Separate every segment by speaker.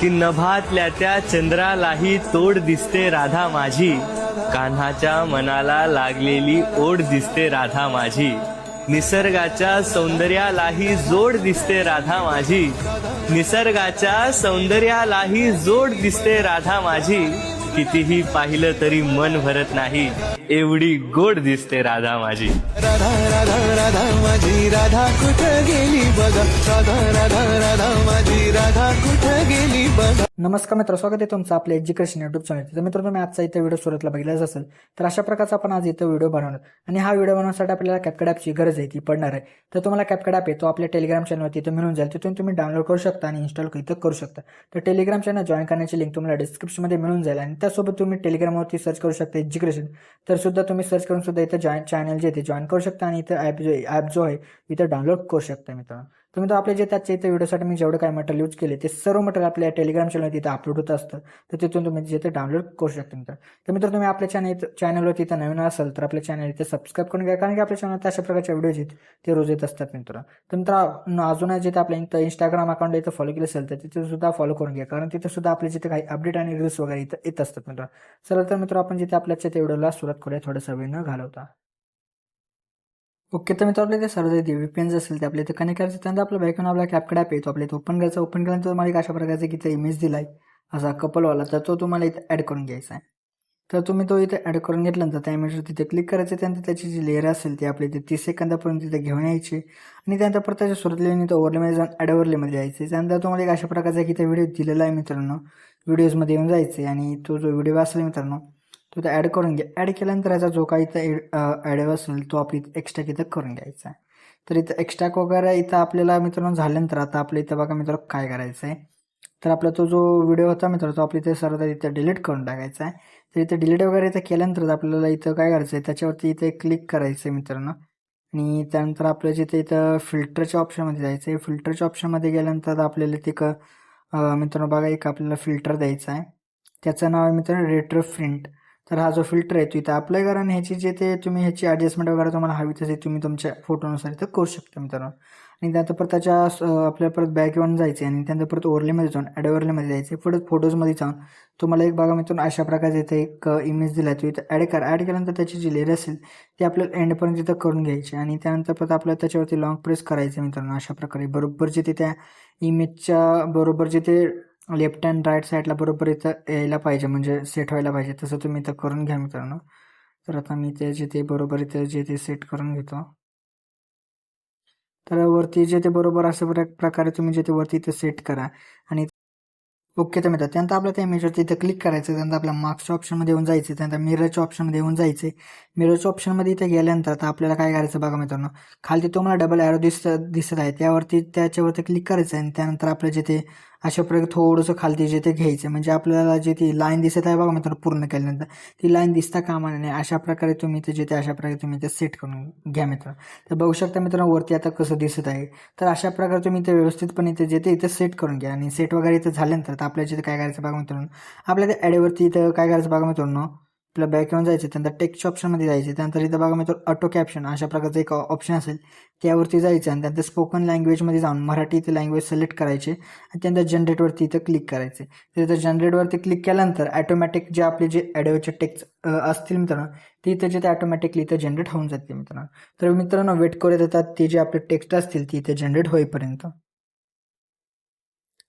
Speaker 1: की नभातल्या त्या चंद्रालाही तोड दिसते राधा माझी, कान्हाच्या मनाला लागलेली ओढ दिसते राधा माझी, निसर्गाच्या सौंदर्यालाही जोड दिसते राधा माझी, निसर्गाच्या सौंदर्यालाही जोड दिसते राधा माझी, कितीही पाहिलं तरी मन भरत नाही, एवढी गोड दिसते राधा माझी.
Speaker 2: राधा राधा राधा माझी राधा कुठं गेली बघा, राधा राधा राधा माझी राधा कुठं गेली बघा.
Speaker 3: नमस्कार मित्र, स्वागत आहे तुमचं आपल्या एज्युकेशन युट्यूब चॅनल. तर मित्र, तुम्ही आजचा इथं व्हिडिओ सुरुवातीला बघितलाच असेल. तर अशा प्रकारचा आपण आज इथं व्हिडिओ बनवणार आणि हा व्हिडिओ बनवण्यासाठी आपल्याला कॅपकट ॲपची गरज आहे, ती पडणार आहे. तर तुम्हाला कॅपकट ॲप आहे तो आपल्या टेलिग्राम चॅनलवरती इथं मिळून जाईल. तिथून तुम्ही डाउनलोड करू शकता आणि इन्स्टॉल इथं करू शकता. तर टेलिग्राम चॅनल जॉईन करण्याची लिंक तुम्हाला डिस्क्रिप्शनमध्ये मिळून जाईल आणि त्यासोबत तुम्ही टेलिग्रामवरती सर्च करू शकता एज्युकेशन. तर सुद्धा तुम्ही सर्च करून सुद्धा इथं चॅनल जे ते जॉईन करू शकता आणि इथं ॲप जो आहे इथं डाउनलोड करू शकता मित्रांनो. तुम्ही तर आपले जे त्याच्या इथं व्हिडिओसाठी मी जेवढं काय मटेरियल यूज केले ते सर्व मटेरियल आपल्या टेलिग्राम चॅनल तिथं अपलोड होत असतं. तर तिथून तुम्ही जिथे डाउनलोड करू शकता मित्र. तर मित्र, तुम्ही आपल्या चॅनलवरती इथं नवीन असाल तर आपल्या चॅनल इथे सबस्क्राईब करून घ्या, कारण की आपल्या चॅनल अशा प्रकारच्या व्हिडिओज आहेत ते रोज येत असतात मित्र. तर मित्र, अजून जिथे आपल्या इथं इंस्टाग्राम अकाउंट इथं फॉलो केलं असेल तर तिथे सुद्धा फॉलो करून घ्या, कारण तिथे सुद्धा आपले जिथे काही अपडेट आणि रील्स वगैरे इथं येत असतात मित्र. चला तर मित्र, आपण जिथे आपल्या व्हिडिओला सुरुवात करूया थोडंसं वेळ न घालवता. ओके, तर मित्र, आपल्या ते सर्व जे VPN असेल ते आपल्या इथे कनेक्ट करायचं. त्यानंतर आपल्या बॅकग्राऊंड आपला कॅपकट ॲप आहे तो आपल्या इथे ओपन करायचा. ओपन केल्यानंतर तुम्हाला एक अशा प्रकारचा की इथे इमेज दिला आहे असा कपलवाला, तर तो तुम्हाला इथे ॲड करून घ्यायचा आहे. तर तुम्ही तो इथे ॲड करून घेतल्यानंतर त्या इमेजवर तिथे क्लिक करायचं. त्यानंतर त्याची जी लेअर असेल ती आपल्या इथे 30 सेकंदापर्यंत तिथे घेऊन यायची आणि त्यानंतर परत त्याच्या सुरुवातीला तो ओव्हरलेमध्ये जाऊन ॲड ओव्हरलेमध्ये यायचे. त्यानंतर तुम्हाला एक अशा प्रकारचा की इथे व्हिडिओ दिलेला आहे मित्रांनो, व्हिडिओजमध्ये येऊन जायचे आणि तो जो व्हिडिओ असेल मित्रांनो तो ॲड करून घ्या. ॲड केल्यानंतर याचा जो काही इथं ॲड असेल तो आपली एक्स्ट्रा इथं करून घ्यायचा आहे. तर इथं एक्स्ट्रा वगैरे इथं आपल्याला मित्रांनो झाल्यानंतर आता आपल्या इथं बघा मित्रांनो काय करायचं आहे. तर आपला तो जो व्हिडिओ होता मित्रांनो तो आपल्या इथे सर्व इथं डिलीट करून टाकायचा आहे. तर इथं डिलीट वगैरे इथं केल्यानंतर आपल्याला इथं काय करायचं आहे, त्याच्यावरती इथे क्लिक करायचं आहे मित्रांनो आणि त्यानंतर आपल्या जिथे इथं फिल्टरच्या ऑप्शनमध्ये जायचं आहे. फिल्टरच्या ऑप्शनमध्ये गेल्यानंतर आपल्याला ते मित्रांनो बघा एक आपल्याला फिल्टर द्यायचा आहे. त्याचं नाव आहे मित्रांनो रेट्रो प्रिंट. तर हा जो फिल्टर आहे तो इथं अप्लाय करा आणि ह्याची जे ते तुम्ही ह्याची ॲडजस्टमेंट वगैरे तुम्हाला हवी तसे तुम्ही तुमच्या फोटोनुसार इथं करू शकता मित्रांनो. आणि त्यानंतर परत त्याच्या आपल्याला परत बॅक येऊन जायचे आणि त्यानंतर परत ओव्हरलेमध्ये जाऊन ॲड ओव्हरलेमध्ये जायचे. परत फोटोजमध्ये जाऊन तुम्हाला एक बघा मित्रांनो अशा प्रकारचे इथे एक इमेज दिला आहे तो इथं ॲड करा. ॲड केल्यानंतर त्याची जी लेअर असेल ती आपल्याला एंडपर्यंत इथं करून घ्यायची आणि त्यानंतर परत आपल्याला त्याच्यावरती लॉंग प्रेस करायचं मित्रांनो. अशा प्रकारे बरोबर जिथे त्या इमेजच्या बरोबर जिथे लेफ्ट अँड राईट साईडला बरोबर इथं यायला पाहिजे, म्हणजे सेट व्हायला पाहिजे तसं तुम्ही इथं करून घ्या मित्रांनो. तर आता मी ते जे ते बरोबर इथं जे ते सेट करून घेतो. तर वरती जे ते बरोबर अशा प्रकारे तुम्ही जे ते वरती इथं सेट करा आणि ओके. तर मित्र, त्यानंतर आपल्या त्या इमेजवरती इथं क्लिक करायचं. त्यानंतर आपल्या मार्क्सच्या ऑप्शनमध्ये येऊन जायचं. त्यानंतर मिररच्या ऑप्शनमध्ये येऊन जायचे. मिररच्या ऑप्शनमध्ये इथे गेल्यानंतर आता आपल्याला काय करायचं बघा मित्रांनो, खाली तुम्हाला डबल ॲरो दिसत आहे त्याच्यावरती क्लिक करायचं आणि त्यानंतर आपलं जे ते अशा प्रकारे थोडंसं खालती जे ते घ्यायचं, म्हणजे आपल्याला जे ती लाईन दिसत आहे बघा मित्रांनो पूर्ण केल्यानंतर ती लाईन दिसता कामा नये अशा प्रकारे तुम्ही ते जे ते अशा प्रकारे तुम्ही ते सेट करून घ्या मित्र. तर बघू शकता मित्रांनो वरती आता कसं दिसत आहे. तर अशा प्रकारे तुम्ही ते व्यवस्थितपणे इथे जे ते इथं सेट करून घ्या आणि सेट वगैरे इथं झाल्यानंतर तर आपल्याला जिथे काय करायचं बघा मित्रांनो, आपल्या त्या ॲडवरती इथं काय करायचं बघा मित्रांनो, आपलं बॅक येऊन जायचं. त्यानंतर टेक्स्टच्या ऑप्शनमध्ये जायचे. त्यानंतर इथं बघा मित्रांनो ऑटो कॅप्शन अशा प्रकारचं एक ऑप्शन असेल त्यावरती जायचं आणि त्यानंतर स्पोकन लँग्वेजमध्ये जाऊन मराठी इथे लँग्वेज सिलेक्ट करायचे आणि त्यानंतर जनरेटवरती इथं क्लिक करायचे. तर इथं जनरेटवरती क्लिक केल्यानंतर ॲटोमॅटिक जे आपले जे ॲडोचे टेक्स्ट असतील मित्रांनो ते इथं जे ते ऑटोमॅटिकली इथं जनरेट होऊन जाते मित्रांनो. तर मित्रांनो वेट करत येतात ते जे आपले टेक्स्ट असतील ते इथे जनरेट होईपर्यंत.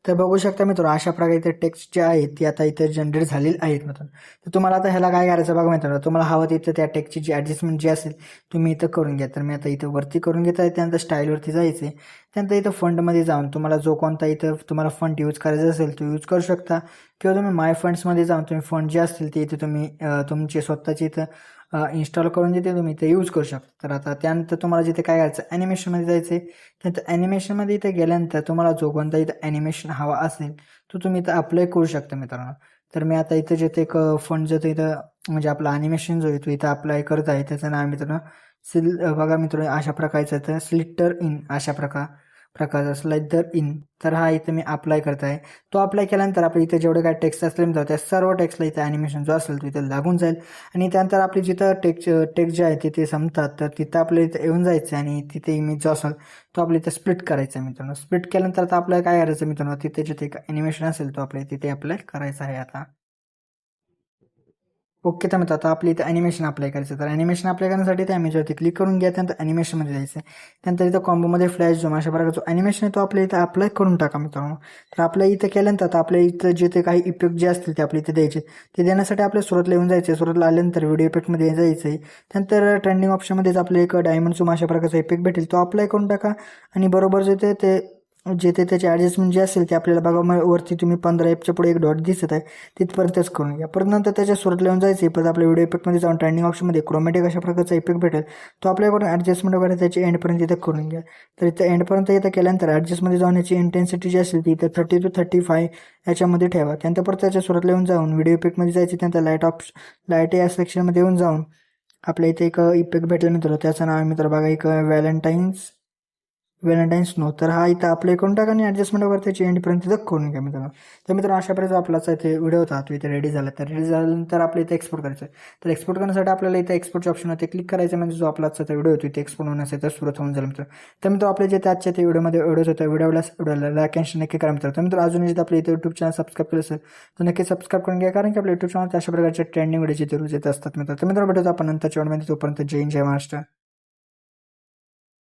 Speaker 3: तर बघू शकता मित्रांनो अशा प्रकारे इथे टेक्स्ट जे आहेत ती आता इथे जनरेट झालेली आहेत मित्रांनो. तर तुम्हाला आता ह्याला काय करायचं बघा मित्रांनो, तुम्हाला हवं तिथं त्या टेक्स्टची जी ॲडजस्टमेंट जी असेल तुम्ही इथं करून घ्या. तर मी आता इथं वरती करून घेत आहे. त्यानंतर स्टाईलवरती जायचे. त्यानंतर इथं फंडमध्ये जाऊन तुम्हाला जो कोणता इथं तुम्हाला फंड यूज करायचा असेल तो यूज करू शकता किंवा तुम्ही माय फंड्समध्ये जाऊन तुम्ही फंड जे असतील ते इथे तुम्ही तुमचे स्वतःचे इथं इन्स्टॉल करून जिथे तुम्ही ते यूज करू शकता. तर आता त्यानंतर तुम्हाला जिथे काय करायचं ॲनिमेशनमध्ये जायचं आहे. त्यानंतर ॲनिमेशनमध्ये इथे गेल्यानंतर तुम्हाला जो कोणता इथं ॲनिमेशन हवा असेल तो तुम्ही इथं अप्लाय करू शकता मित्रांनो. तर मी आता इथं जिथे एक फंड जो इथं म्हणजे आपला ॲनिमेशन जो आहे तो इथं अप्लाय करत आहे त्याचं नाव मित्रांनो बघा मित्रांनो अशा प्रकारचं इथं स्लिटर इन अशा प्रकार प्रकारचा स्लाइडर इन. तर हा इथे मी अप्लाय करत आहे. तो अप्लाय केल्यानंतर आपल्या इथे जेवढे काय टेक्स्ट असतील मित्रांनो त्या सर्व टेक्स्टला इथे ॲनिमेशन जो असेल तो इथे लागून जाईल आणि त्यानंतर आपली जिथं टेक्स्ट जे आहे तिथे संपतात तर तिथं आपल्या इथे येऊन जायचं आणि तिथे इमेज जो असेल तो आपल्या इथे स्प्लिट करायचा आहे मित्रांनो. स्प्लिट केल्यानंतर आता आपल्याला काय करायचं मित्रांनो, तिथे जिथे ॲनिमेशन असेल तो आपल्या तिथे अप्लाय करायचा आहे आता. ओके तर मित्र आता आपली इथे ॲनिमेशन अप्लाय करायचं. तर ॲनिमेशन अप्लाय करण्यासाठी त्या इमेजवरती क्लिक करून घ्या. त्यानंतर ॲनिमेशनमध्ये जायचं आहे. त्यानंतर इथं कॉम्बोमध्ये फ्लॅश झूम अशा प्रकारचा जो ॲनिमेशन आहे तो आपल्या इथं अप्लाय करून टाका मित्रांनो. तर आपल्या इथं केल्यानंतर आता आपल्या इथं जिथे काही इफेक्ट जे असतील ते आपल्या इथे द्यायचे. ते देण्यासाठी आपल्या सुरुवातीला येऊन जायचं आहे. सुरुवातीला आल्यानंतर व्हिडिओ इफेक्टमध्ये जायचं आहे. त्यानंतर ट्रेंडिंग ऑप्शनमध्येच आपल्या एक डायमंड झूम अशा प्रकारचा इफेक्ट भेटेल तो अप्लाय करून टाका आणि बरोबर जिथे त्याचे ॲडजस्टमेंट जे असेल ते आपल्याला बघा वरती तुम्ही 15Fच्या पुढे एक डॉट दिसत आहे तिथपर्यंतच करून घ्या. परत नंतर त्याच्या सुरुवातीला येऊन जायचं. परत आपल्या व्हिडिओ इफेक्टमध्ये जाऊन ट्रेंडिंग ऑप्शनमध्ये क्रोमॅटिक अशा प्रकारचा इफेक्ट भेटेल तो आपल्याकडून ॲडजस्टमेंट वगैरे त्याची एंडपर्यंत इथं करून घ्या. तर इथं एंडपर्यंत इथं केल्यानंतर ॲडजस्टमध्ये जाऊन याची इंटेन्सिटी जी असेल ती इथं 30 to 35 याच्यामध्ये ठेवा. त्यानंतर परत त्याच्या सुरुवातीला येऊन जाऊन व्हिडिओ इफेक्टमध्ये जायचे. त्यानंतर लाईट या सेक्शनमध्ये येऊन जाऊन आपल्या इथे एक इफेक्ट भेटेल मित्र. त्याचं नाव आहे मित्र बघा एक व्हॅलेंटाईन्स नो. तर हा इथं अप्लाय करून टाका आणि ॲडजस्टमेंट वगैरे त्याची एंडपर्यंत इथं करून घ्या मित्रांनो. तर मित्रांनो अशा प्रकारे आपलाच इथे व्हिडिओ होता तो इथे रेडी झाला. तर रेडी झाल्यानंतर आपल्या इथे एक्सपोर्ट करायचं आहे. तर एक्सपोर्ट करण्यासाठी आपल्याला इथे एक्सपोर्टचे ऑप्शन होते क्लिक करायचं म्हणजे जो आपला आजचा व्हिडिओ होतो इथे एक्सपोर्ट होण्यासाठी सुरुवात होऊन जाईल मित्र. तर मित्र आपल्या जे आजच्या ते व्हिडिओमध्ये व्हिडिओज होता व्हिडिओला लाईक अँड शेअर नक्की करा मित्र. तर मित्र अजून जिथे आपल्या इथे यूट्यूब चॅनल सबस्क्राईब केलं असेल तर नक्की सबस्क्राईब करून घ्या कारण की आपल्या यूट्यूब चॅनल अशा प्रकारचे ट्रेंडिंग व्हिडिओचे रोज येत असतात मित्र. तर मित्र भेटतो आपण नंतरच्या वेळेमध्ये. तोपर्यंत जय हिंद जय महाराष्ट्र.